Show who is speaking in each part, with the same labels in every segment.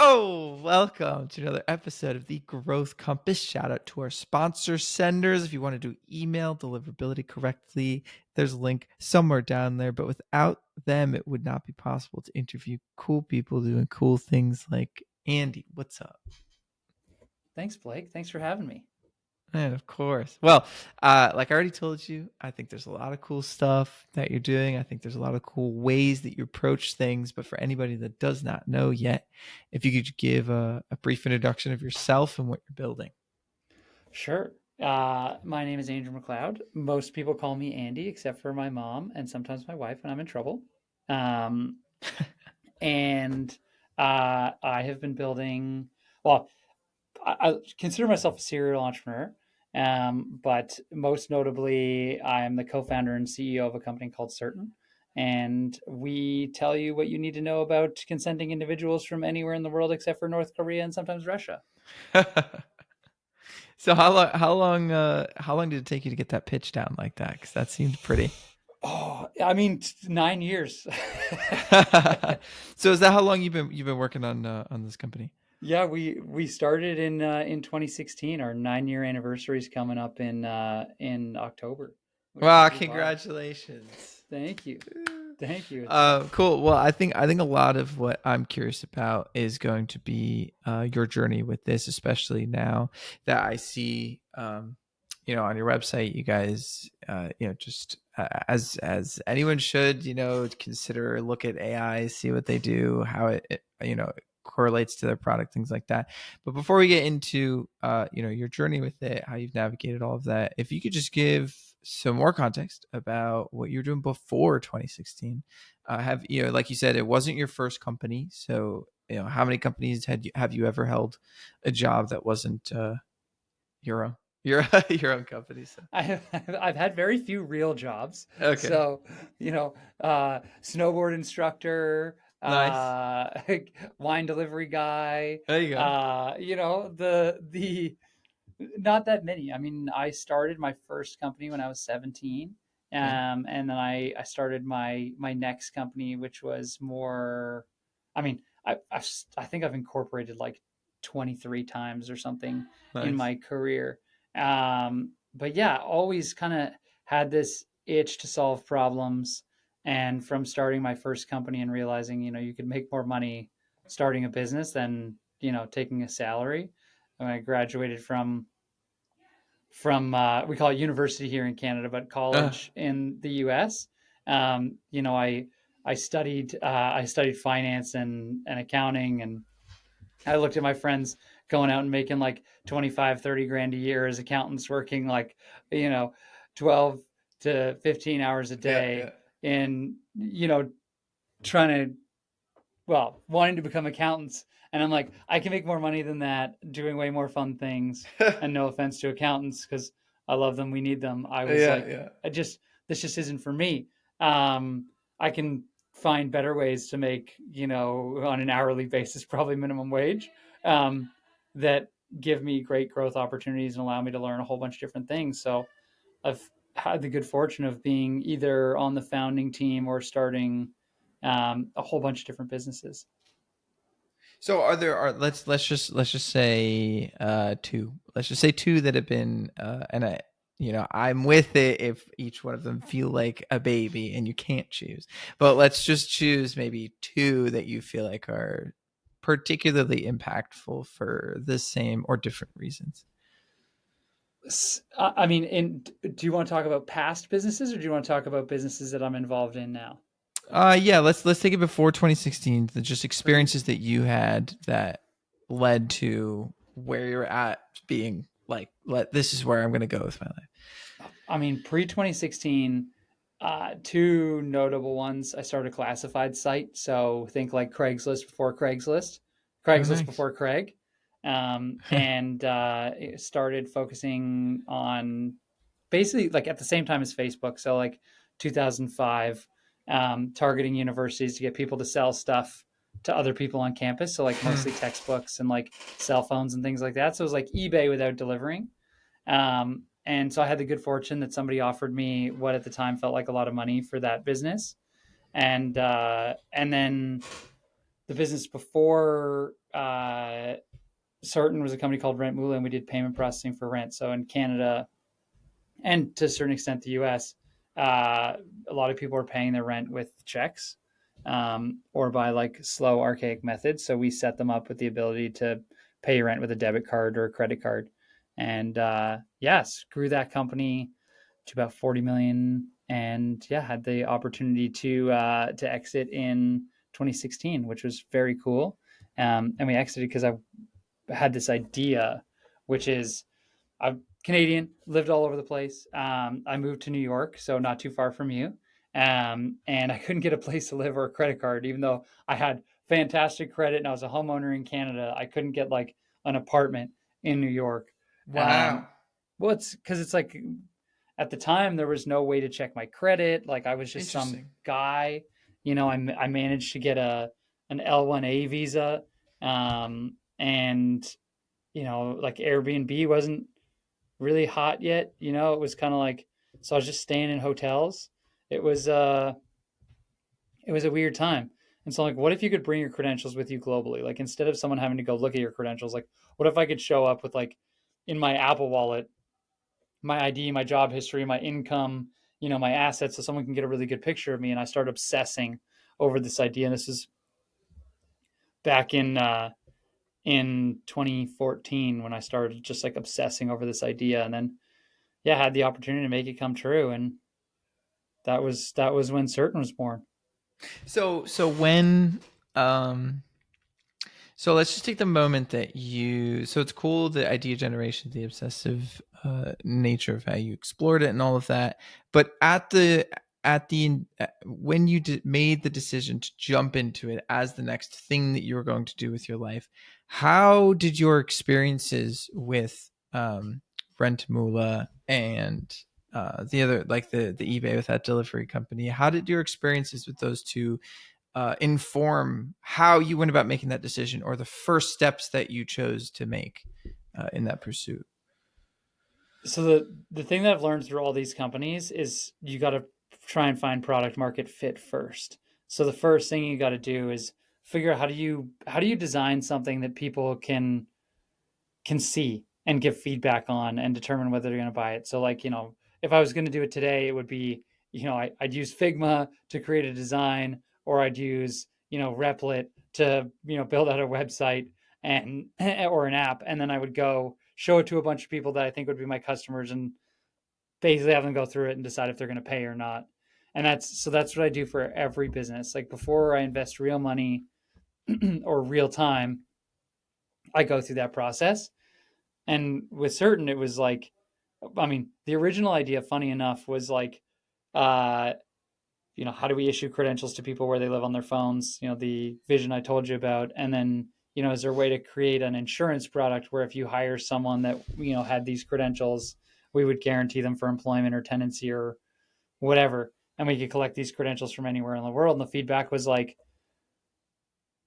Speaker 1: Oh, welcome to another episode of the Growth Compass. Shout out to our sponsor senders. If you want to do email deliverability correctly, there's a link somewhere down there. But without them, it would not be possible to interview cool people doing cool things like Andy. What's up?
Speaker 2: Thanks, Blake. Thanks for having me.
Speaker 1: And of course. Well, like I already told you, I think there's a lot of cool stuff that you're doing. I think there's a lot of cool ways that you approach things. But for anybody that does not know yet, if you could give a brief introduction of yourself and what you're building.
Speaker 2: Sure. My name is Andrew McLeod. Most people call me Andy, except for my mom and sometimes my wife when I'm in trouble. Um, and I have been building, well, I consider myself a serial entrepreneur. But most notably, I'm the co-founder and CEO of a company called Certn. And we tell you what you need to know about consenting individuals from anywhere in the world except for North Korea and sometimes Russia.
Speaker 1: So how long did it take you to get that pitch down like that? Because that seemed pretty.
Speaker 2: Oh, I mean, 9 years.
Speaker 1: So is that how long you've been working on this company?
Speaker 2: Yeah, we started in 2016. Our 9 year anniversary is coming up in October, which will
Speaker 1: Wow,
Speaker 2: be wild.
Speaker 1: congratulations.
Speaker 2: Thank you, thank you. It's
Speaker 1: Cool. Well, I think a lot of what I'm curious about is going to be your journey with this, especially now that I see, on your website, you guys, just as anyone should, consider look at AI, see what they do, how it correlates to their product, things like that. But before we get into, your journey with it, how you've navigated all of that, if you could just give some more context about what you were doing before 2016. Have like you said, it wasn't your first company, so how many companies have you ever held a job that wasn't your own your own company? So
Speaker 2: I have I've had very few real jobs.
Speaker 1: okay,
Speaker 2: So, snowboard instructor,
Speaker 1: nice.
Speaker 2: wine delivery guy,
Speaker 1: There you go.
Speaker 2: the not that many. I mean, I started my first company when I was 17.
Speaker 1: Okay.
Speaker 2: And then I started my next company, which was more, I mean, I think I've incorporated like 23 times or something in
Speaker 1: Nice.
Speaker 2: my career. But yeah, always kind of had this itch to solve problems. And from starting my first company and realizing, you could make more money starting a business than, taking a salary. When I graduated from we call it university here in Canada, but
Speaker 1: Uh,
Speaker 2: college in the U.S. I studied finance and accounting, and I looked at my friends going out and making like 25, 30 grand a year as accountants, working like, you know, 12 to 15 hours a
Speaker 1: yeah, yeah.
Speaker 2: day in, trying to, wanting to become accountants. And I'm like, I can make more money than that doing way more fun things. And no offense to accountants, because I love them, we need them. I was
Speaker 1: Yeah,
Speaker 2: like,
Speaker 1: yeah.
Speaker 2: this just isn't for me. I can find better ways to make, on an hourly basis, probably minimum wage, um, that give me great growth opportunities and allow me to learn a whole bunch of different things. So I've had the good fortune of being either on the founding team or starting a whole bunch of different businesses.
Speaker 1: So let's just say two. Let's just say two that have been and I'm with it if each one of them feel like a baby and you can't choose. But let's just choose maybe two that you feel like are particularly impactful for the same or different reasons.
Speaker 2: I mean, do you want to talk about past businesses or do you want to talk about businesses that I'm involved in now?
Speaker 1: Yeah, let's take it before 2016, the just
Speaker 2: Pre
Speaker 1: experiences that you had that led to where you're at being like, this is where I'm going to go with my life.
Speaker 2: I mean, pre 2016, two notable ones. I started a classified site, so think like Craigslist before Craigslist,
Speaker 1: Oh,
Speaker 2: Craigslist
Speaker 1: nice.
Speaker 2: before Craig, and it started focusing on basically like at the same time as Facebook. So like 2005, targeting universities to get people to sell stuff to other people on campus. So like
Speaker 1: Hmm.
Speaker 2: mostly textbooks and like cell phones and things like that. So it was like eBay without delivering. And so I had the good fortune that somebody offered me what at the time felt like a lot of money for that business. And then the business before Certn was a company called Rent Mula, and we did payment processing for rent. So in Canada, and to a certain extent the US, a lot of people are paying their rent with checks, or by like slow archaic methods. So we set them up with the ability to pay your rent with a debit card or a credit card, and yes, grew that company to about 40 million, and yeah, had the opportunity to exit in 2016, which was very cool. And we exited because I had this idea, which is I'm Canadian, lived all over the place. I moved to New York, so not too far from you. And I couldn't get a place to live or a credit card, even though I had fantastic credit and I was a homeowner in Canada. I couldn't get like an apartment in New York.
Speaker 1: Wow.
Speaker 2: Um, well, it's because it's like at the time there was no way to check my credit. Like I was just some
Speaker 1: Interesting.
Speaker 2: guy. I managed to get an L1A visa, and like Airbnb wasn't really hot yet. It was kind of like, so I was just staying in hotels. It was it was a weird time. And so like, what if you could bring your credentials with you globally? Like instead of someone having to go look at your credentials, like what if I could show up with like in my Apple wallet, my ID, my job history, my income, my assets, so someone can get a really good picture of me. And I started obsessing over this idea. And this is back in 2014 when I started just like obsessing over this idea. And then yeah, I had the opportunity to make it come true. And that was when Certain was born.
Speaker 1: So when um so let's just take the moment that you. So it's cool, the idea generation, the obsessive nature of how you explored it, and all of that. But when you made the decision to jump into it as the next thing that you were going to do with your life, how did your experiences with Rent Mula and the other, like the eBay with that delivery company, how did your experiences with those two inform how you went about making that decision, or the first steps that you chose to make in that pursuit?
Speaker 2: So the thing that I've learned through all these companies is you got to try and find product market fit first. So the first thing you got to do is figure out how do you design something that people can see and give feedback on and determine whether they're going to buy it. So like, if I was going to do it today, it would be, I'd use Figma to create a design, or I'd use, Replit to, build out a website and or an app. And then I would go show it to a bunch of people that I think would be my customers and basically have them go through it and decide if they're going to pay or not. And that's what I do for every business. Like before I invest real money or real time, I go through that process. And with Certain, it was like, I mean, the original idea, funny enough, was like, uh, how do we issue credentials to people where they live on their phones? The vision I told you about. And then, is there a way to create an insurance product where if you hire someone that, had these credentials, we would guarantee them for employment or tenancy or whatever. And we could collect these credentials from anywhere in the world. And the feedback was like,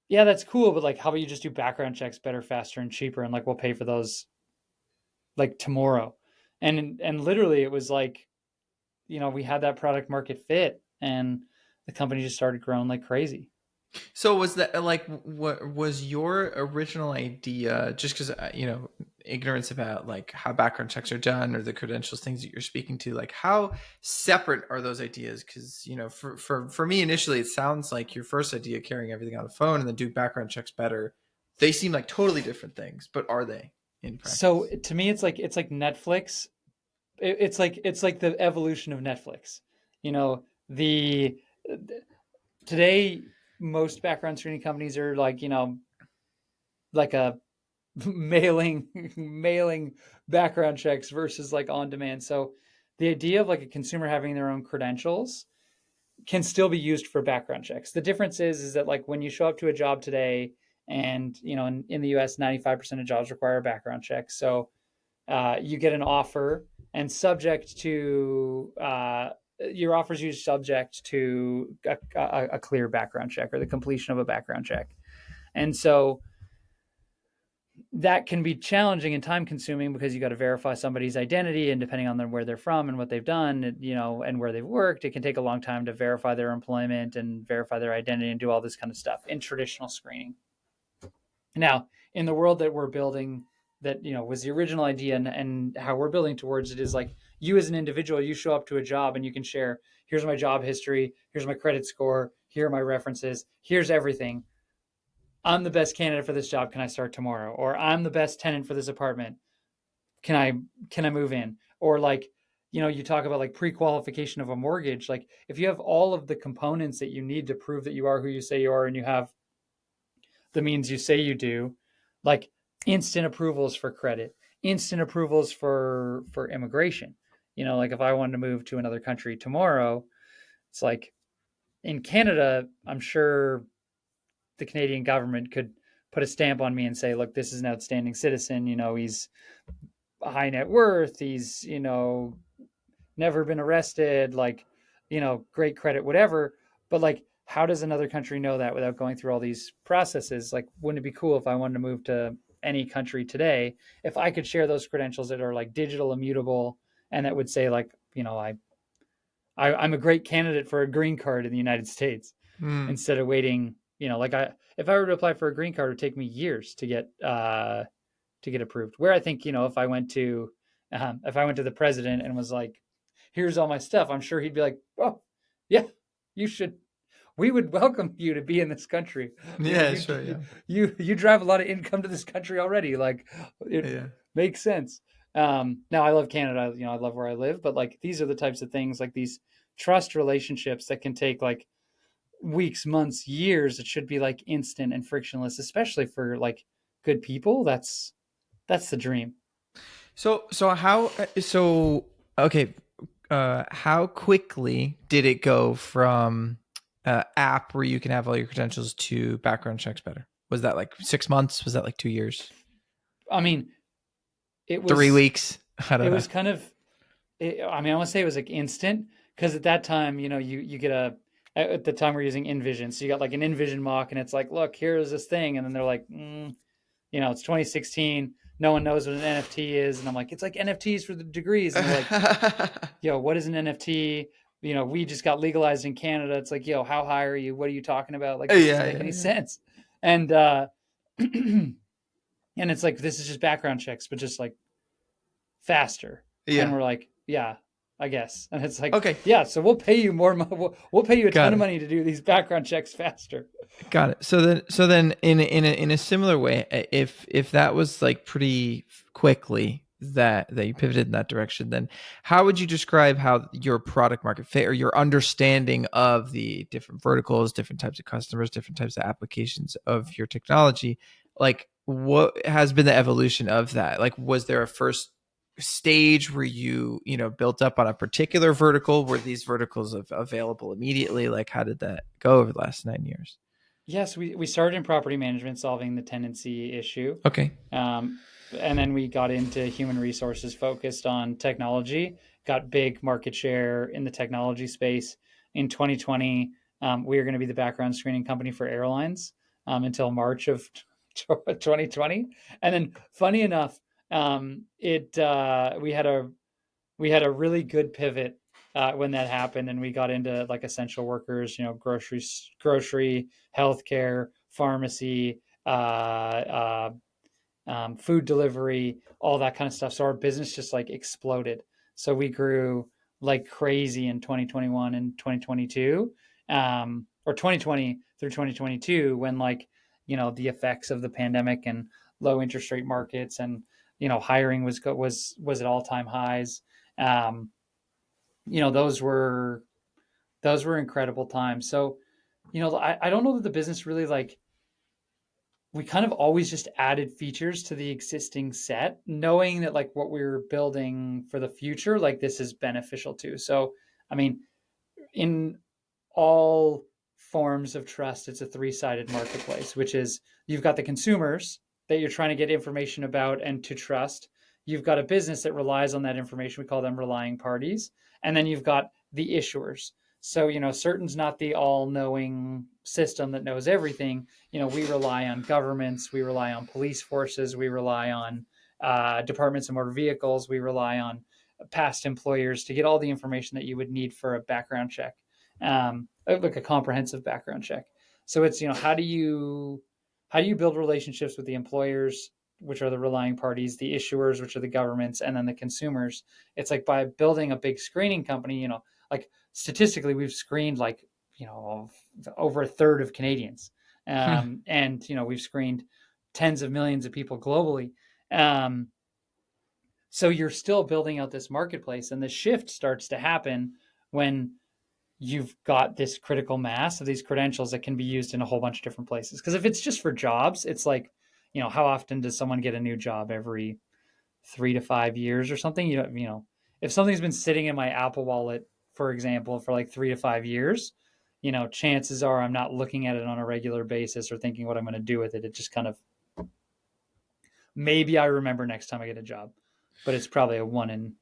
Speaker 2: yeah, that's cool. But like, how about you just do background checks better, faster, and cheaper? And like, we'll pay for those like tomorrow. And literally it was like, we had that product market fit, and the company just started growing like crazy.
Speaker 1: So was that like, what was your original idea? Just because ignorance about like how background checks are done, or the credentials things that you're speaking to, like how separate are those ideas? Because for me initially, it sounds like your first idea, carrying everything on the phone and then do background checks better, they seem like totally different things. But are they in
Speaker 2: So
Speaker 1: practice?
Speaker 2: to me it's like Netflix. It's like the evolution of Netflix. The today most background screening companies are like, like a mailing background checks versus like on demand. So the idea of like a consumer having their own credentials can still be used for background checks. The difference is that like when you show up to a job today, and in the US 95% of jobs require a background check. So you get an offer, and subject to your offer is usually subject to a clear background check or the completion of a background check. And so that can be challenging and time consuming because you got to verify somebody's identity, and depending on where they're from and what they've done, and where they've worked, it can take a long time to verify their employment and verify their identity and do all this kind of stuff in traditional screening. Now, in the world that we're building, that was the original idea, and how we're building towards it is like, you as an individual, you show up to a job and you can share, here's my job history, here's my credit score, here are my references, here's everything. I'm the best candidate for this job. Can I start tomorrow? Or I'm the best tenant for this apartment. Can I move in? Or like, you talk about like pre-qualification of a mortgage. Like, if you have all of the components that you need to prove that you are who you say you are, and you have the means you say you do, like instant approvals for credit, instant approvals for immigration. Like if I wanted to move to another country tomorrow, it's like, in Canada, I'm sure the Canadian government could put a stamp on me and say, look, this is an outstanding citizen. He's a high net worth. He's, never been arrested, like, great credit, whatever. But like, how does another country know that without going through all these processes? Like, wouldn't it be cool if I wanted to move to any country today, if I could share those credentials that are like digital, immutable, and that would say like, I'm a great candidate for a green card in the United States,
Speaker 1: Mm.
Speaker 2: instead of waiting. Like, if I were to apply for a green card, it would take me years to get approved. Where I think, if I went to the president and was like, here's all my stuff, I'm sure he'd be like, oh yeah, you should. We would welcome you to be in this country.
Speaker 1: Yeah, sure, yeah.
Speaker 2: You drive a lot of income to this country already. Like, it
Speaker 1: Yeah.
Speaker 2: makes sense. Now I love Canada. I love where I live, but like, these are the types of things, like these trust relationships that can take like weeks, months, years. It should be like instant and frictionless, especially for like good people. That's the dream.
Speaker 1: So okay, how quickly did it go from app where you can have all your credentials to background checks better? Was that like 6 months? Was that like 2 years?
Speaker 2: I mean, it
Speaker 1: 3 weeks? I
Speaker 2: it
Speaker 1: don't know.
Speaker 2: was kind of, I mean, I want to say it was like instant, because at that time, you get at the time we're using InVision, so you got like an InVision mock, and it's like, look, here's this thing, and then they're like, it's 2016, no one knows what an NFT is, and I'm like, it's like NFTs for the degrees, and they're like, yo, what is an NFT? We just got legalized in Canada. It's like, yo, how high are you? What are you talking about? Like,
Speaker 1: Yeah,
Speaker 2: this doesn't make
Speaker 1: yeah,
Speaker 2: any
Speaker 1: yeah.
Speaker 2: sense. And and it's like, this is just background checks, but just like faster. And
Speaker 1: Yeah.
Speaker 2: we're like, yeah, I guess. And it's like,
Speaker 1: Okay.
Speaker 2: yeah, so we'll pay you more. We'll pay you a ton
Speaker 1: Got
Speaker 2: of
Speaker 1: it.
Speaker 2: money to do these background checks faster.
Speaker 1: Got it. So then, in a similar way, if that was like pretty quickly that you pivoted in that direction, then how would you describe how your product market fit or your understanding of the different verticals, different types of customers, different types of applications of your technology? Like, what has been the evolution of that? Like, was there a first stage where you built up on a particular vertical? Were these verticals available immediately? Like, how did that go over the last 9 years?
Speaker 2: Yes, we started in property management, solving the tenancy issue.
Speaker 1: Okay.
Speaker 2: Um, and then we got into human resources, focused on technology, got big market share in the technology space. In 2020, we are going to be the background screening company for airlines, until March of 2020. And then, funny enough, it we had a really good pivot when that happened, and we got into like essential workers, grocery, healthcare, pharmacy, food delivery, all that kind of stuff. So our business just like exploded. So we grew like crazy in 2021 and 2022, or 2020 through 2022, when like, the effects of the pandemic and low interest rate markets, and hiring was at all time highs. Um, those were incredible times. So, I don't know that the business really like, we kind of always just added features to the existing set, knowing that like what we were building for the future, like this is beneficial too. So, I mean, in all forms of trust, it's a three-sided marketplace, which is, you've got the consumers that you're trying to get information about and to trust. You've got a business that relies on that information. We call them relying parties. And then you've got the issuers. So, Certn's not the all knowing system that knows everything. We rely on governments, we rely on police forces, we rely on departments of motor vehicles, we rely on past employers to get all the information that you would need for a background check, like a comprehensive background check. So it's, how do you build relationships with the employers, which are the relying parties, the issuers, which are the governments, and then the consumers. It's like by building a big screening company, like statistically, we've screened like, over a third of Canadians. And, we've screened tens of millions of people globally. Um, so you're still building out this marketplace, and the shift starts to happen when you've got this critical mass of these credentials that can be used in a whole bunch of different places. Because if it's just for jobs, it's like, how often does someone get a new job? Every 3 to 5 years or something? If something's been sitting in my Apple Wallet, for example, for like 3 to 5 years, chances are I'm not looking at it on a regular basis or thinking what I'm going to do with it. It just kind of, maybe I remember next time I get a job, but it's probably a one in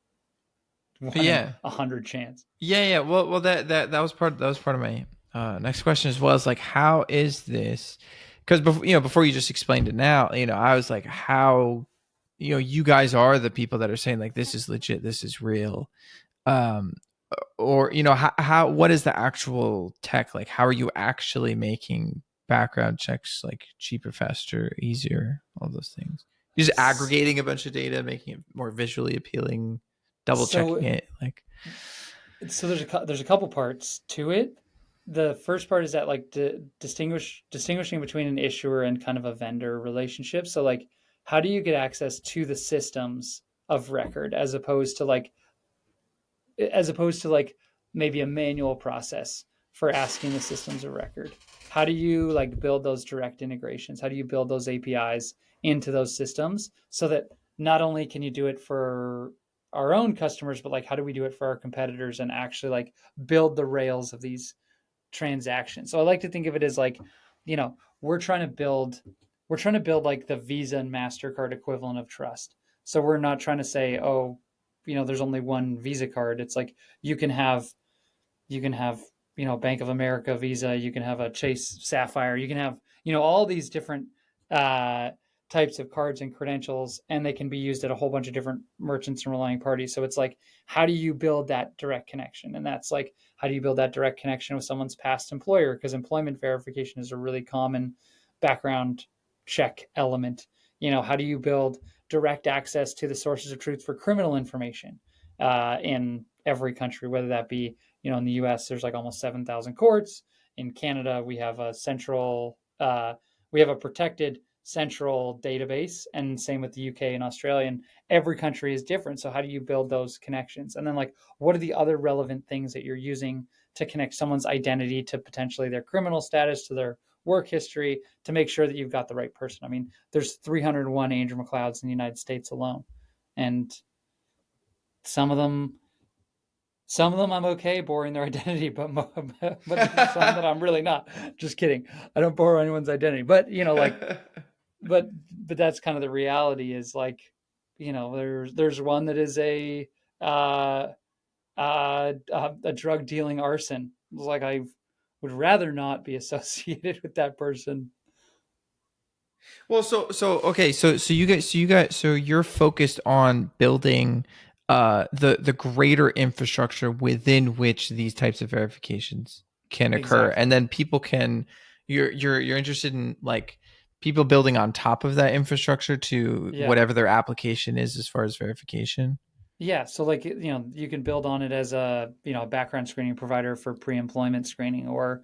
Speaker 1: Yeah.
Speaker 2: 100 chance.
Speaker 1: Yeah. Well, that was part of my next question as well. Is like, how is this? Because before you just explained it now, I was like, how, you guys are the people that are saying like this is legit, this is real. Um, or what is the actual tech like? How are you actually making background checks like cheaper, faster, easier, all those things? You're just aggregating a bunch of data, making it more visually appealing, double
Speaker 2: So
Speaker 1: checking it, like.
Speaker 2: so there's a couple parts to it. The first part is that like distinguishing between an issuer and kind of a vendor relationship. So like, how do you get access to the systems of record as opposed to like maybe a manual process for asking the systems of record? How do you like build those direct integrations? How do you build those APIs into those systems so that not only can you do it for our own customers, but like how do we do it for our competitors and actually like build the rails of these transactions? So I like to think of it as like, you know, we're trying to build like the Visa and MasterCard equivalent of trust. So we're not trying to say, oh, there's only one Visa card. It's like you can have Bank of America Visa, you can have a Chase Sapphire, you can have all these different uh, types of cards and credentials, and they can be used at a whole bunch of different merchants and relying parties. So it's like, how do you build that direct connection? And that's like, how do you build that direct connection with someone's past employer? Because employment verification is a really common background check element. How do you build direct access to the sources of truth for criminal information in every country, whether that be, in the US, there's like almost 7,000 courts. In Canada, we have a protected central database, and same with the UK and Australia. And every country is different. So how do you build those connections? And then like, what are the other relevant things that you're using to connect someone's identity to potentially their criminal status, to their work history, to make sure that you've got the right person? I mean, there's 301 Andrew McLeods in the United States alone, and some of them I'm okay borrowing their identity, but there's some that I'm really not. Just kidding. I don't borrow anyone's identity, but like, but that's kind of the reality. Is like, there's one that is uh, a drug dealing arson. It's like I would rather not be associated with that person.
Speaker 1: Well, so okay, so you're focused on building the greater infrastructure within which these types of verifications can occur, and
Speaker 2: Exactly.
Speaker 1: then people can, you're interested in like people building on top of that infrastructure to
Speaker 2: Yeah.
Speaker 1: whatever their application is as far as verification.
Speaker 2: Yeah, so like, you can build on it as a, background screening provider for pre-employment screening, or,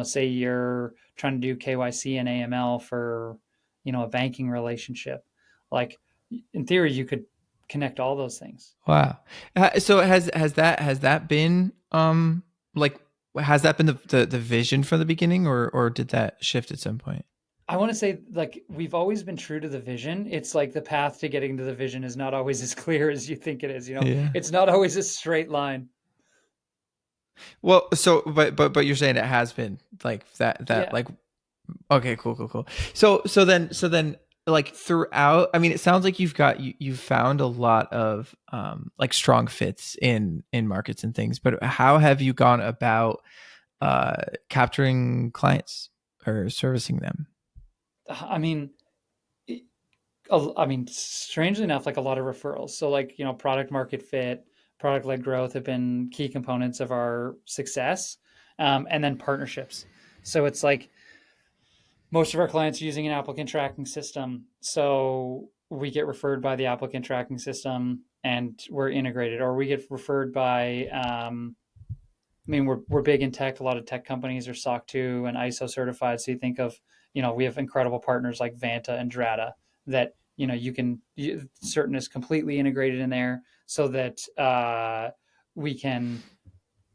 Speaker 2: say you're trying to do KYC and AML for, a banking relationship. Like, in theory, you could connect all those things.
Speaker 1: Wow. So has that been like, has that been the vision from the beginning, or did that shift at some point?
Speaker 2: I want to say like we've always been true to the vision. It's like the path to getting to the vision is not always as clear as you think it is,
Speaker 1: Yeah.
Speaker 2: It's not always a straight line.
Speaker 1: Well, so but you're saying it has been like that
Speaker 2: Yeah.
Speaker 1: like, okay, cool. So then like throughout, I mean, it sounds like you've found a lot of like strong fits in markets and things, but how have you gone about capturing clients or servicing them?
Speaker 2: I mean, strangely enough, like a lot of referrals. So, like, product market fit, product led growth have been key components of our success. And then partnerships. So, it's like most of our clients are using an applicant tracking system. So, we get referred by the applicant tracking system and we're integrated, or we get referred by, we're big in tech. A lot of tech companies are SOC 2 and ISO certified. So you think of, we have incredible partners like Vanta and Drata that, Certain is completely integrated in there so that we can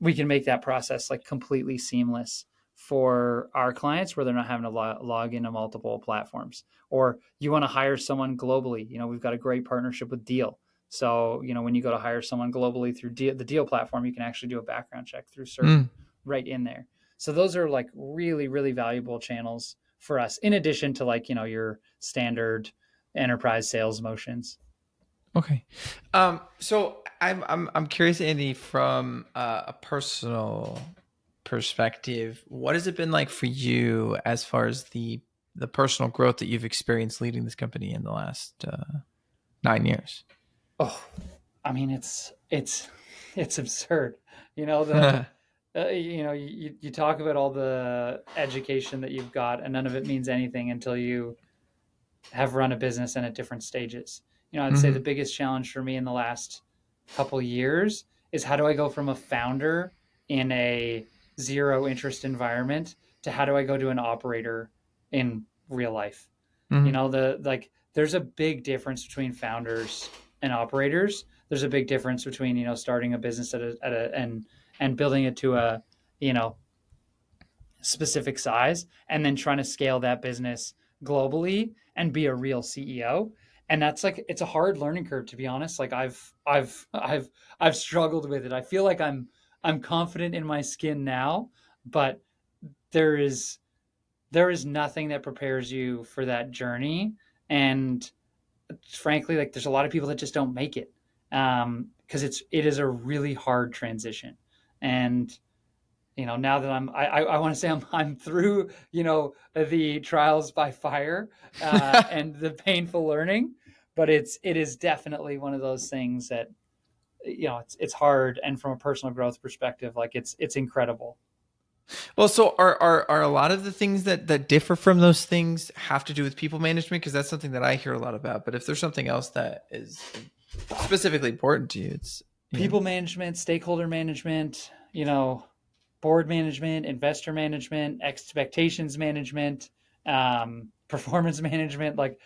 Speaker 2: we can make that process like completely seamless for our clients where they're not having to log into multiple platforms. Or you want to hire someone globally, we've got a great partnership with Deal. So when you go to hire someone globally through the Deal platform, you can actually do a background check through Certn
Speaker 1: Mm,
Speaker 2: right in there. So those are like really really valuable channels for us, in addition to like your standard enterprise sales motions.
Speaker 1: okay. So I'm curious, Andy, from a personal perspective, what has it been like for you as far as the personal growth that you've experienced leading this company in the last 9 years?
Speaker 2: Oh, it's absurd. You know the you talk about all the education that you've got, and none of it means anything until you have run a business and at different stages. I'd say the
Speaker 1: Hmm.
Speaker 2: biggest challenge for me in the last couple years is how do I go from a founder in a zero interest environment to how do I go to an operator in real life?
Speaker 1: Hmm.
Speaker 2: There's a big difference between founders and operators. There's a big difference between starting a business and building it to a you know specific size and then trying to scale that business globally and be a real CEO. And that's like it's a hard learning curve, to be honest. Like I've struggled with it. I feel like I'm confident in my skin now, but there is there is nothing that prepares you for that journey. And frankly, like there's a lot of people that just don't make it because it is a really hard transition. And now that I want to say I'm through, the trials by fire and the painful learning, but it is definitely one of those things that it's hard, and from a personal growth perspective, like it's incredible.
Speaker 1: Well, so are a lot of the things that differ from those things have to do with people management? Because that's something that I hear a lot about. But if there's something else that is specifically important to you, it's
Speaker 2: People management, stakeholder management, board management, investor management, expectations management, performance management. Like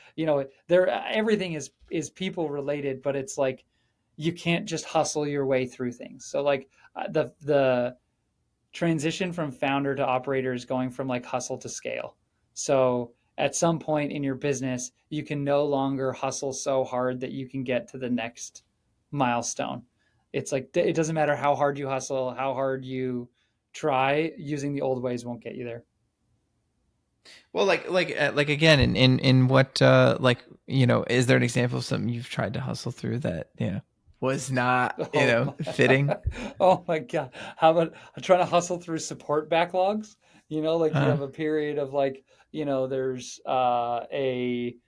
Speaker 2: there, everything is people related, but it's like you can't just hustle your way through things. So like the transition from founder to operator is going from like hustle to scale. So at some point in your business, you can no longer hustle so hard that you can get to the next milestone. It's like it doesn't matter how hard you hustle, how hard you try, using the old ways won't get you there.
Speaker 1: well, like again, in what is there an example of something you've tried to hustle through that was not
Speaker 2: Oh
Speaker 1: fitting?
Speaker 2: my, oh my God. How about trying to hustle through support backlogs? Like you
Speaker 1: Huh?
Speaker 2: have a period of like, there's every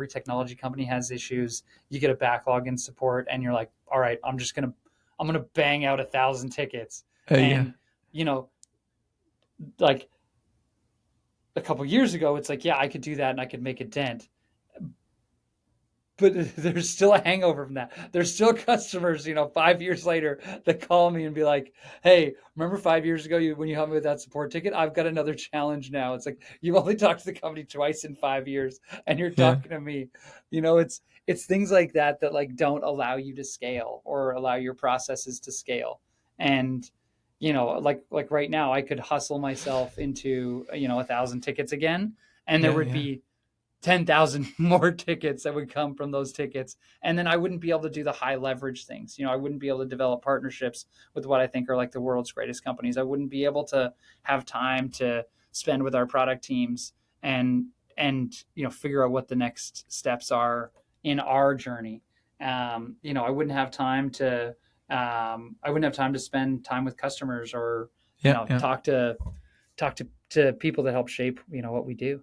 Speaker 2: technology company has issues. You get a backlog in support and you're like, all right, I'm going to bang out 1,000 tickets.
Speaker 1: Yeah.
Speaker 2: And, you know, like a couple years ago, it's like, yeah, I could do that and I could make a dent, but there's still a hangover from that. There's still customers, 5 years later that call me and be like, "Hey, remember 5 years ago when you helped me with that support ticket? I've got another challenge now." It's like you've only talked to the company twice in 5 years, and you're
Speaker 1: Yeah.
Speaker 2: talking to me. It's things like that that like don't allow you to scale or allow your processes to scale. And like right now, I could hustle myself into 1,000 tickets again, and there
Speaker 1: Yeah.
Speaker 2: would
Speaker 1: Yeah.
Speaker 2: be 10,000 more tickets that would come from those tickets. And then I wouldn't be able to do the high leverage things. I wouldn't be able to develop partnerships with what I think are like the world's greatest companies. I wouldn't be able to have time to spend with our product teams and and figure out what the next steps are in our journey. I wouldn't have time to spend time with customers, or
Speaker 1: Yeah, yeah.
Speaker 2: talk to people that help shape what we do.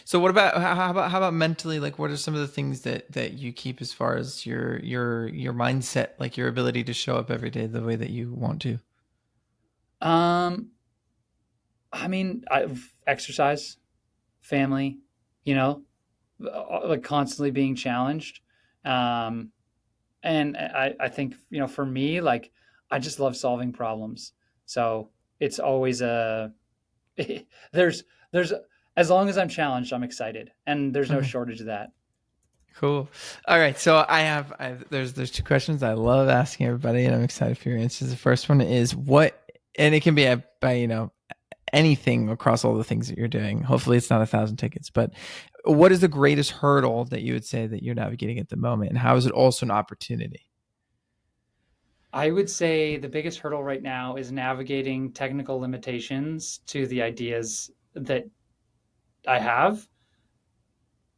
Speaker 1: So what about how about mentally? Like, what are some of the things that you keep as far as your mindset, like your ability to show up every day the way that you want to?
Speaker 2: um I mean, I've exercise, family, you know, like constantly being challenged. Um, and I think, for me, like, I just love solving problems. So it's always there's, there's, as long as I'm challenged, I'm excited, and there's no
Speaker 1: Okay.
Speaker 2: shortage of that.
Speaker 1: Cool. All right. So there's two questions I love asking everybody, and I'm excited for your answers. The first one is what, and it can be by anything across all the things that you're doing. Hopefully, it's not 1,000 tickets, but what is the greatest hurdle that you would say that you're navigating at the moment, and how is it also an opportunity?
Speaker 2: I would say the biggest hurdle right now is navigating technical limitations to the ideas that I have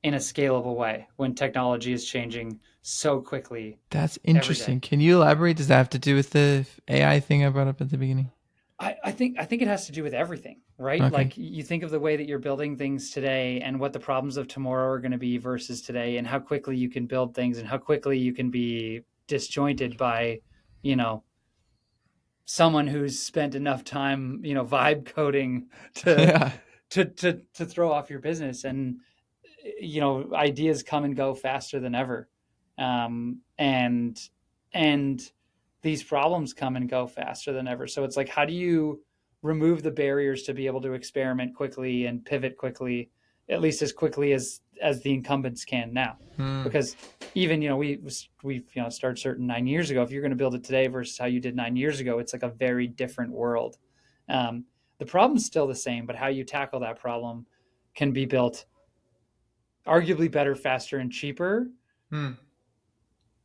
Speaker 2: in a scalable way when technology is changing so quickly
Speaker 1: That's
Speaker 2: every
Speaker 1: interesting.
Speaker 2: day.
Speaker 1: Can you elaborate? Does that have to do with the AI thing I brought up at the beginning?
Speaker 2: I think it has to do with everything, right?
Speaker 1: Okay.
Speaker 2: Like, you think of the way that you're building things today and what the problems of tomorrow are going to be versus today, and how quickly you can build things and how quickly you can be disjointed by, you know, someone who's spent enough time, vibe coding to
Speaker 1: Yeah.
Speaker 2: to throw off your business. And ideas come and go faster than ever. Um, and and these problems come and go faster than ever, so it's like, how do you remove the barriers to be able to experiment quickly and pivot quickly, at least as quickly as the incumbents can now?
Speaker 1: Hmm.
Speaker 2: Because even, we started Certn 9 years ago. If you're going to build it today versus how you did 9 years ago, it's like a very different world. um, the problem's still the same, but how you tackle that problem can be built arguably better, faster, and cheaper
Speaker 1: Hmm.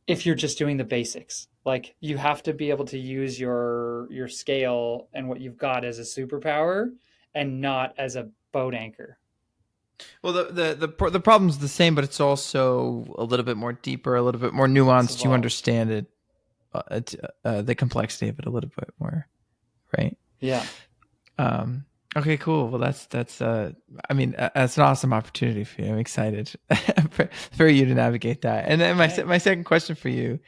Speaker 2: if you're just doing the basics. Like, you have to be able to use your scale and what you've got as a superpower, and not as a boat anchor.
Speaker 1: Well, the problem's the same, but it's also a little bit more deeper, a little bit more
Speaker 2: It's
Speaker 1: nuanced. You
Speaker 2: evolved.
Speaker 1: understand it, the complexity of it a little bit more, right?
Speaker 2: Yeah.
Speaker 1: Um, okay, cool. Well, I mean, that's an awesome opportunity for you. I'm excited for you to navigate that. And then my
Speaker 2: Thanks.
Speaker 1: second question for you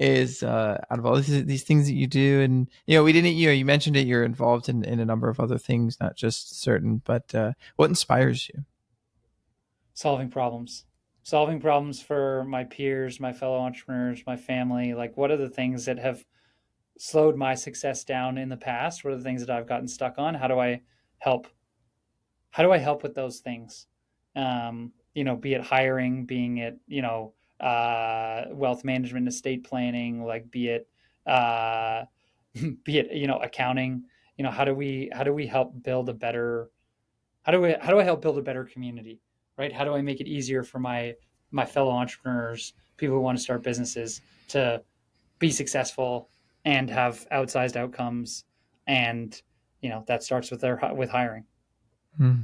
Speaker 1: is, out of all these things that you do, and we didn't, you mentioned it, you're involved in a number of other things, not just Certn, but what inspires you?
Speaker 2: Solving problems for my peers, my fellow entrepreneurs, my family. Like, what are the things that have slowed my success down in the past? What are the things that I've gotten stuck on? Help how do I help with those things? Be it hiring, being it, wealth management, estate planning, like, uh, be it, accounting. How do we help build a better, how do I help build a better community, right? How do I make it easier for my fellow entrepreneurs, people who want to start businesses, to be successful and have outsized outcomes? And that starts with hiring.
Speaker 1: Hmm.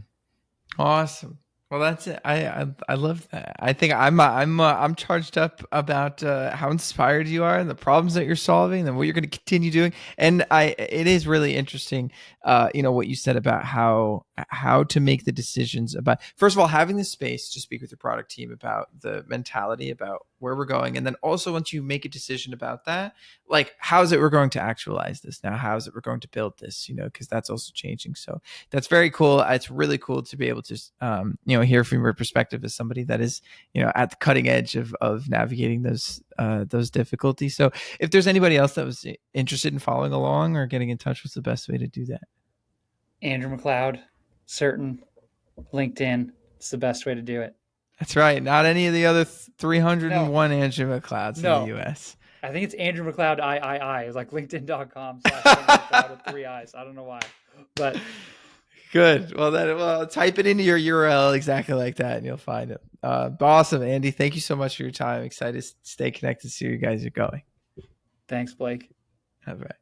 Speaker 1: Awesome. Well, that's it. I love that. I think I'm charged up about how inspired you are and the problems that you're solving and what you're going to continue doing. And it is really interesting, what you said about how to make the decisions about, first of all, having the space to speak with your product team about the mentality about where we're going, and then also once you make a decision about that, like, how is it we're going to actualize this now? How is it we're going to build this? Because that's also changing. So that's very cool. It's really cool to be able to, hear from your perspective as somebody that is, at the cutting edge of navigating those difficulties. So, if there's anybody else that was interested in following along or getting in touch, what's the best way to do that?
Speaker 2: Andrew McLeod, Certn, LinkedIn. It's the best way to do it.
Speaker 1: That's right. Not any of the other
Speaker 2: No,
Speaker 1: 301 Andrew McLeods in the
Speaker 2: no.
Speaker 1: U.S.
Speaker 2: I think it's Andrew McLeod I. It's like LinkedIn.com/Andrew McLeod with three I's. I don't know why. But
Speaker 1: Good. Well, type it into your URL exactly like that, and you'll find it. Awesome, Andy. Thank you so much for your time. Excited to stay connected. See where you guys are going.
Speaker 2: thanks, Blake.
Speaker 1: All right.